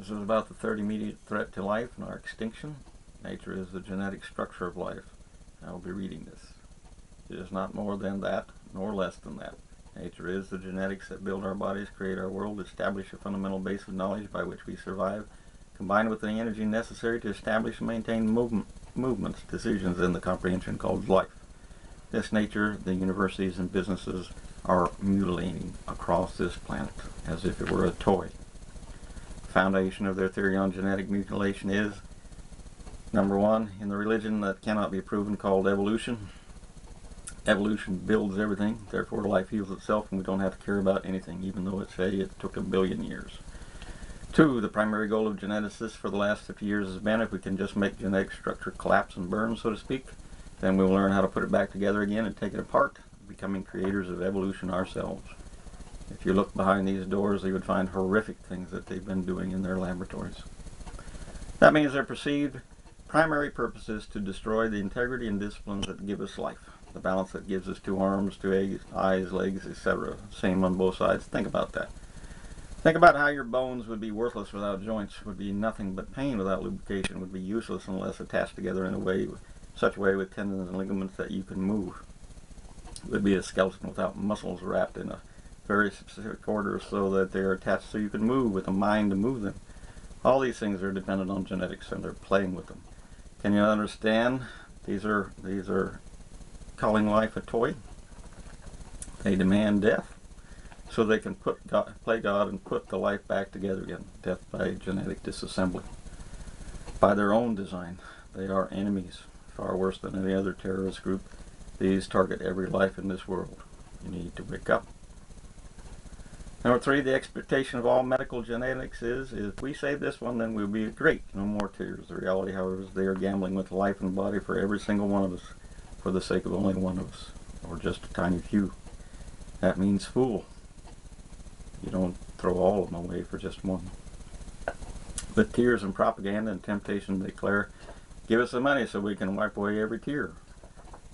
This is about the third immediate threat to life and our extinction. Nature is the genetic structure of life. I will be reading this. It is not more than that, nor less than that. Nature is the genetics that build our bodies, create our world, establish a fundamental base of knowledge by which we survive, combined with the energy necessary to establish and maintain movements, decisions, and the comprehension called life. This nature, the universities and businesses are mutilating across this planet as if it were a toy. The foundation of their theory on genetic mutilation is, number one, in the religion that cannot be proven called evolution. Evolution builds everything, therefore life heals itself and we don't have to care about anything, even though it took 1 billion years. Two, the primary goal of geneticists for the last 50 years has been, if we can just make genetic structure collapse and burn, so to speak, then we'll learn how to put it back together again and take it apart, becoming creators of evolution ourselves. If you look behind these doors, you would find horrific things that they've been doing in their laboratories. That means their perceived primary purpose is to destroy the integrity and disciplines that give us life. The balance that gives us 2 arms, 2 eyes, legs, etc. Same on both sides. Think about that. Think about how your bones would be worthless without joints, would be nothing but pain without lubrication, would be useless unless attached together in a way, such a way with tendons and ligaments that you can move. It would be a skeleton without muscles wrapped in a very specific order so that they are attached so you can move with a mind to move them. All these things are dependent on genetics and they're playing with them. Can you understand? These are calling life a toy. They demand death so they can play God and put the life back together again. Death by genetic disassembly. By their own design, they are enemies, far worse than any other terrorist group. These target every life in this world. You need to wake up. Number 3, the expectation of all medical genetics is if we save this one, then we'll be great. No more tears. The reality, however, is they are gambling with life and body for every single one of us, for the sake of only one of us, or just a tiny few. That means fool. You don't throw all of them away for just one. With tears and propaganda and temptation to declare, give us the money so we can wipe away every tear.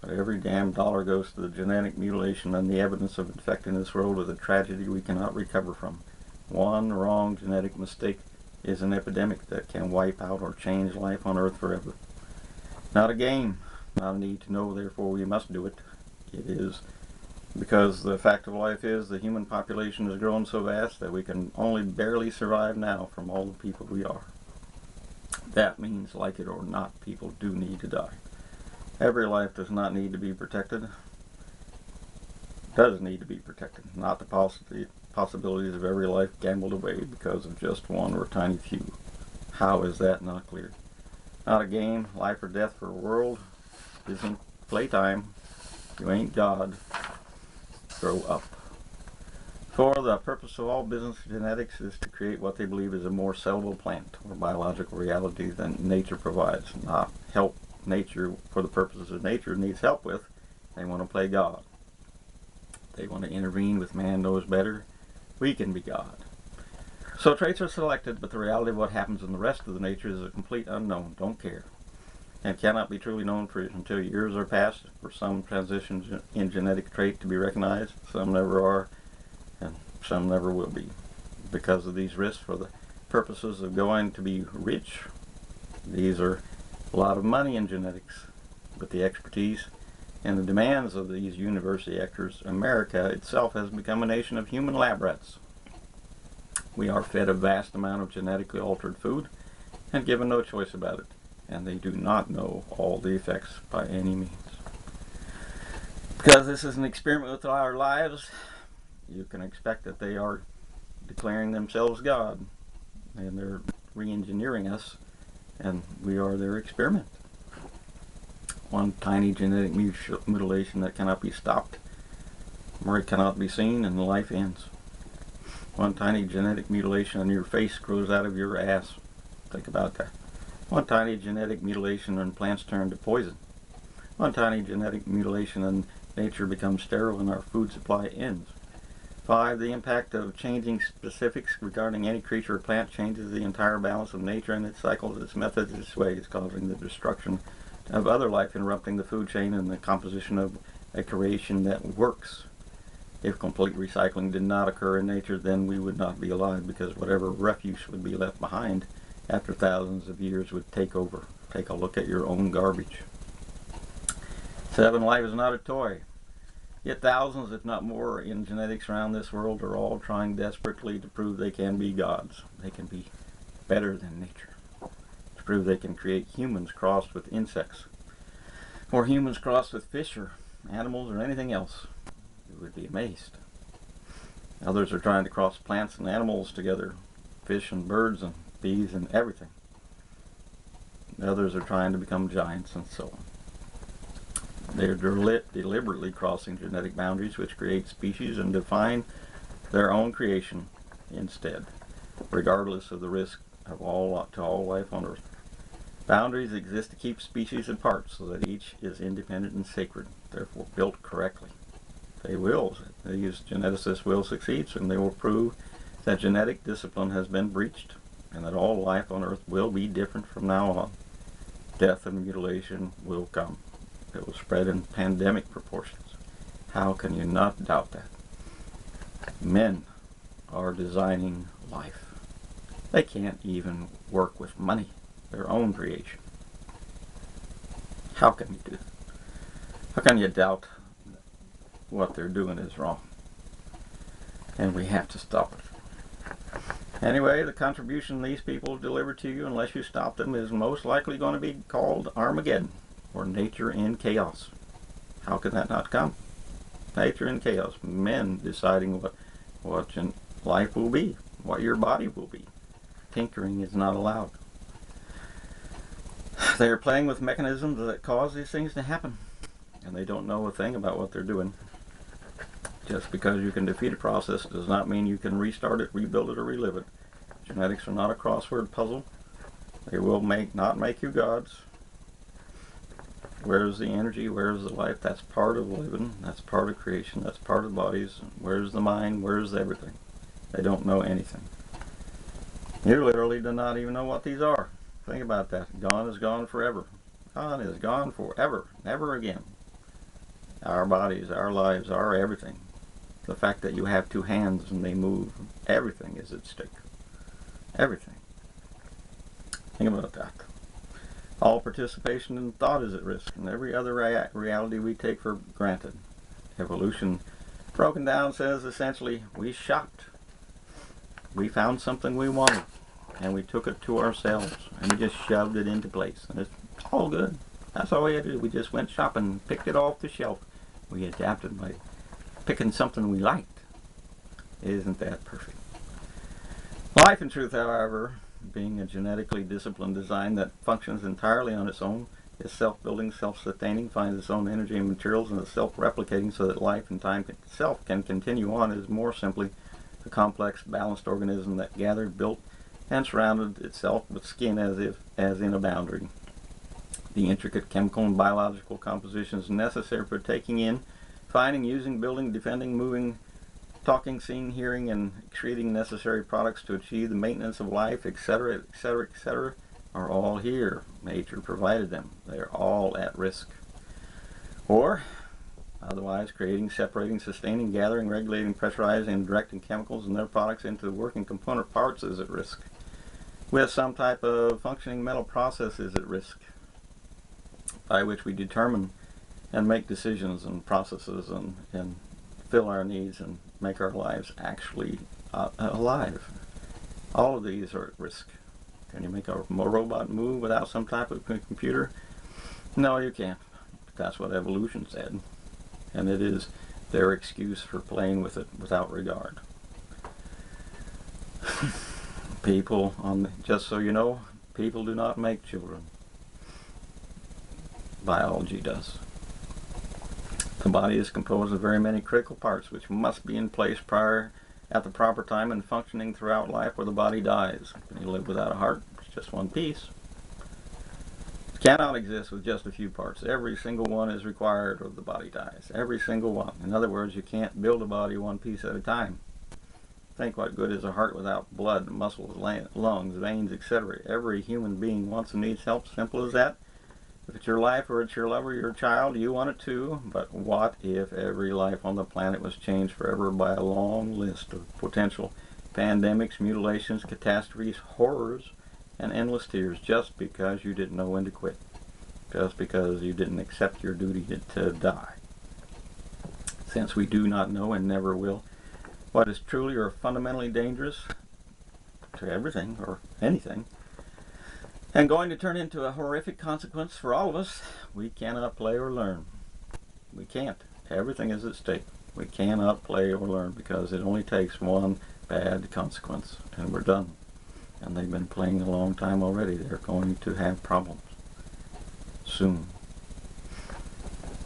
But every damn dollar goes to the genetic mutilation and the evidence of infecting this world with a tragedy we cannot recover from. One wrong genetic mistake is an epidemic that can wipe out or change life on Earth forever. Not a game. Not a need to know, therefore we must do it. It is because the fact of life is the human population has grown so vast that we can only barely survive now from all the people we are. That means, like it or not, people do need to die. Every life does not need to be protected. Does need to be protected. Not the possibilities of every life gambled away because of just one or tiny few. How is that not clear? Not a game, life or death for a world. Isn't playtime. You ain't God. Grow up. For the purpose of all business genetics is to create what they believe is a more sellable plant or biological reality than nature provides, not help nature for the purposes of nature needs help with. They want to play God. They want to intervene with man knows better. We can be God. So traits are selected, but the reality of what happens in the rest of the nature is a complete unknown. Don't care. And cannot be truly known until years are passed for some transitions in genetic trait to be recognized. Some never are, and some never will be. Because of these risks for the purposes of going to be rich, these are a lot of money in genetics. With the expertise and the demands of these university actors, America itself has become a nation of human lab rats. We are fed a vast amount of genetically altered food and given no choice about it. And they do not know all the effects by any means. Because this is an experiment with our lives, you can expect that they are declaring themselves God. And they're re-engineering us, and we are their experiment. One tiny genetic mutilation that cannot be stopped, or it cannot be seen, and life ends. One tiny genetic mutilation and your face grows out of your ass. Think about that. One tiny genetic mutilation and plants turn to poison. One tiny genetic mutilation and nature becomes sterile and our food supply ends. 5. The impact of changing specifics regarding any creature or plant changes the entire balance of nature and its cycles, its methods, its ways, causing the destruction of other life, interrupting the food chain and the composition of a creation that works. If complete recycling did not occur in nature, then we would not be alive, because whatever refuse would be left behind after thousands of years would take over. Take a look at your own garbage. 7. Life is not a toy. Yet thousands, if not more, in genetics around this world are all trying desperately to prove they can be gods. They can be better than nature. To prove they can create humans crossed with insects, or humans crossed with fish or animals or anything else. You would be amazed. Others are trying to cross plants and animals together, fish and birds and bees and everything. Others are trying to become giants and so on. They're deliberately crossing genetic boundaries which create species and define their own creation instead, regardless of the risk of to all life on Earth. Boundaries exist to keep species apart so that each is independent and sacred, therefore built correctly. These geneticists will succeed, and they will prove that genetic discipline has been breached and that all life on Earth will be different from now on. Death and mutilation will come. It will spread in pandemic proportions. How can you not doubt that? Men are designing life. They can't even work with money, their own creation. How can you do that? How can you doubt what they're doing is wrong? And we have to stop it. Anyway, the contribution these people deliver to you, unless you stop them, is most likely going to be called Armageddon, or nature in chaos. How can that not come? Nature in chaos. Men deciding what life will be, what your body will be. Tinkering is not allowed. They are playing with mechanisms that cause these things to happen, and they don't know a thing about what they're doing. Just because you can defeat a process does not mean you can restart it, rebuild it, or relive it. Genetics are not a crossword puzzle. They will not make you gods. Where's the energy? Where's the life? That's part of living. That's part of creation. That's part of bodies. Where's the mind? Where's everything? They don't know anything. You literally do not even know what these are. Think about that. Gone is gone forever. Gone is gone forever. Never again. Our bodies, our lives, our everything. The fact that you have two hands and they move, everything is at stake. Everything. Think about that. All participation in thought is at risk, and every other reality we take for granted. Evolution, broken down, says essentially, we shopped. We found something we wanted, and we took it to ourselves, and we just shoved it into place. And it's all good. That's all we had to do. We just went shopping, picked it off the shelf. We adapted by picking something we liked. Isn't that perfect? Life, in truth, however, being a genetically disciplined design that functions entirely on its own, is self-building, self-sustaining, finds its own energy and materials, and is self-replicating so that life and time itself can continue on, is more simply a complex, balanced organism that gathered, built, and surrounded itself with skin as in a boundary. The intricate chemical and biological compositions necessary for taking in, finding, using, building, defending, moving, talking, seeing, hearing, and excreting necessary products to achieve the maintenance of life, etc., etc., etc., are all here. Nature provided them. They are all at risk. Or, otherwise, creating, separating, sustaining, gathering, regulating, pressurizing, and directing chemicals and their products into working component parts is at risk. With some type of functioning mental process is at risk, by which we determine and make decisions and processes and fill our needs and make our lives actually alive. All of these are at risk. Can you make a robot move without some type of computer? No, you can't. That's what evolution said. And it is their excuse for playing with it without regard. People, just so you know, people do not make children. Biology does. The body is composed of very many critical parts which must be in place at the proper time and functioning throughout life, or the body dies. Can you live without a heart? It's just one piece. It cannot exist with just a few parts. Every single one is required or the body dies. Every single one. In other words, you can't build a body one piece at a time. Think what good is a heart without blood, muscles, lungs, veins, etc. Every human being wants and needs help. Simple as that. If it's your life or it's your lover, your child, you want it too. But what if every life on the planet was changed forever by a long list of potential pandemics, mutilations, catastrophes, horrors, and endless tears just because you didn't know when to quit? Just because you didn't accept your duty to die? Since we do not know and never will what is truly or fundamentally dangerous to everything or anything, and going to turn into a horrific consequence for all of us, we cannot play or learn. We can't. Everything is at stake. We cannot play or learn because it only takes one bad consequence and we're done. And they've been playing a long time already. They're going to have problems soon.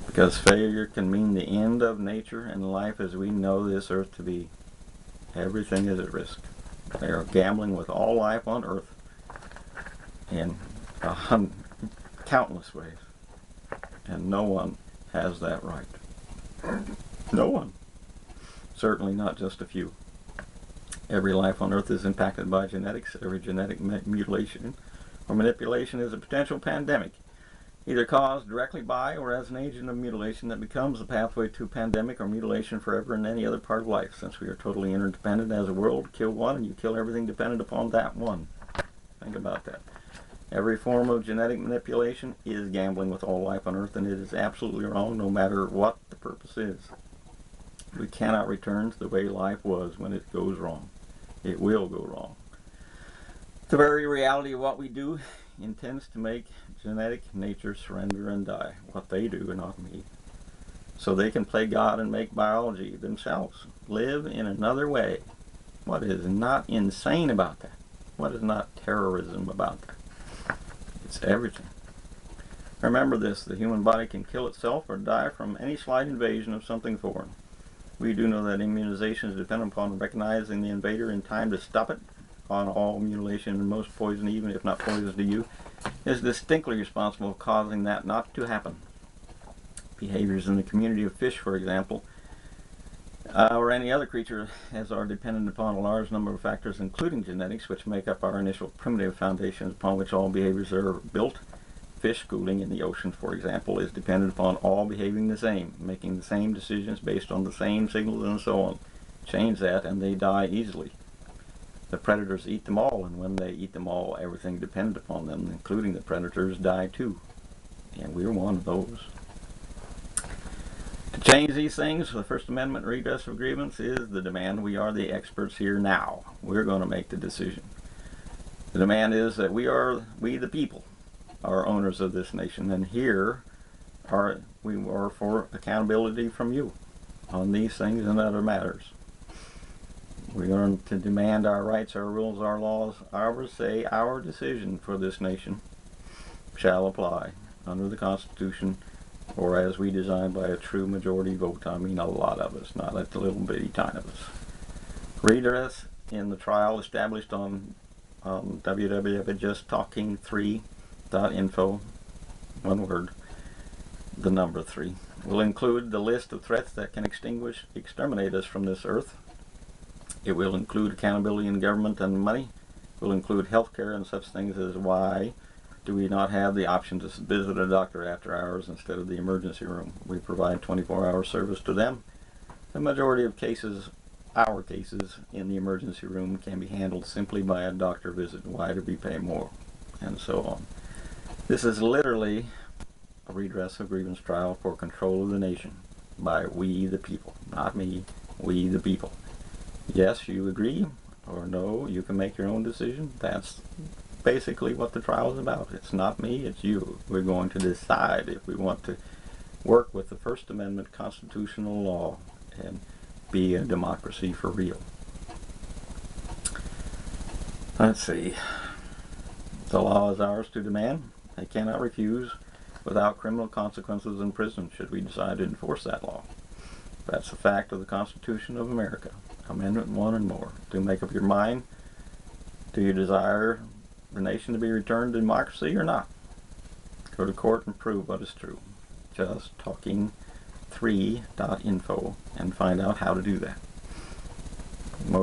Because failure can mean the end of nature and life as we know this earth to be. Everything is at risk. They are gambling with all life on earth in countless ways. And no one has that right. No one. Certainly not just a few. Every life on earth is impacted by genetics. Every genetic mutilation or manipulation is a potential pandemic, either caused directly by or as an agent of mutilation that becomes a pathway to pandemic or mutilation forever in any other part of life. Since we are totally interdependent as a world, kill one and you kill everything dependent upon that one. Think about that. Every form of genetic manipulation is gambling with all life on earth, and it is absolutely wrong no matter what the purpose is. We cannot return to the way life was when it goes wrong. It will go wrong. The very reality of what we do intends to make genetic nature surrender and die. What they do, not me. So they can play God and make biology themselves live in another way. What is not insane about that? What is not terrorism about that? It's everything. Remember this, the human body can kill itself or die from any slight invasion of something foreign. We do know that immunization is dependent upon recognizing the invader in time to stop it. On all mutilation and most poison, even if not poison to you, is distinctly responsible for causing that not to happen. Behaviors in the community of fish, for example, or any other creature, as are dependent upon a large number of factors, including genetics, which make up our initial primitive foundations upon which all behaviors are built. Fish schooling in the ocean, for example, is dependent upon all behaving the same, making the same decisions based on the same signals and so on. Change that and they die easily. The predators eat them all, and when they eat them all, everything dependent upon them, including the predators, die too. And we're one of those. To change these things, the First Amendment redress of grievance is the demand. We are the experts here now. We're going to make the decision. The demand is that we the people, are owners of this nation, and here we are for accountability from you on these things and other matters. We're going to demand our rights, our rules, our laws, our say, our decision for this nation shall apply under the Constitution, or as we designed by a true majority vote. I mean a lot of us, not a little bitty tiny of us. Redress in the trial established on www.justtalking3.info, one word, the number 3, will include the list of threats that can exterminate us from this earth. It will include accountability in government and money. It will include health care and such things as why do we not have the option to visit a doctor after hours instead of the emergency room. We provide 24-hour service to them. The majority of cases, our cases, in the emergency room can be handled simply by a doctor visit. Why do we pay more? And so on. This is literally a redress of grievance trial for control of the nation by we the people. Not me, we the people. Yes, you agree, or no, you can make your own decision. That's basically what the trial is about. It's not me, it's you. We're going to decide if we want to work with the First Amendment constitutional law and be a democracy for real. Let's see. The law is ours to demand. They cannot refuse without criminal consequences in prison should we decide to enforce that law. That's a fact of the Constitution of America. Amendment 1 and more. Do make up your mind. Do you desire the nation to be returned to democracy or not? Go to court and prove what is true. Just talking3.info and find out how to do that.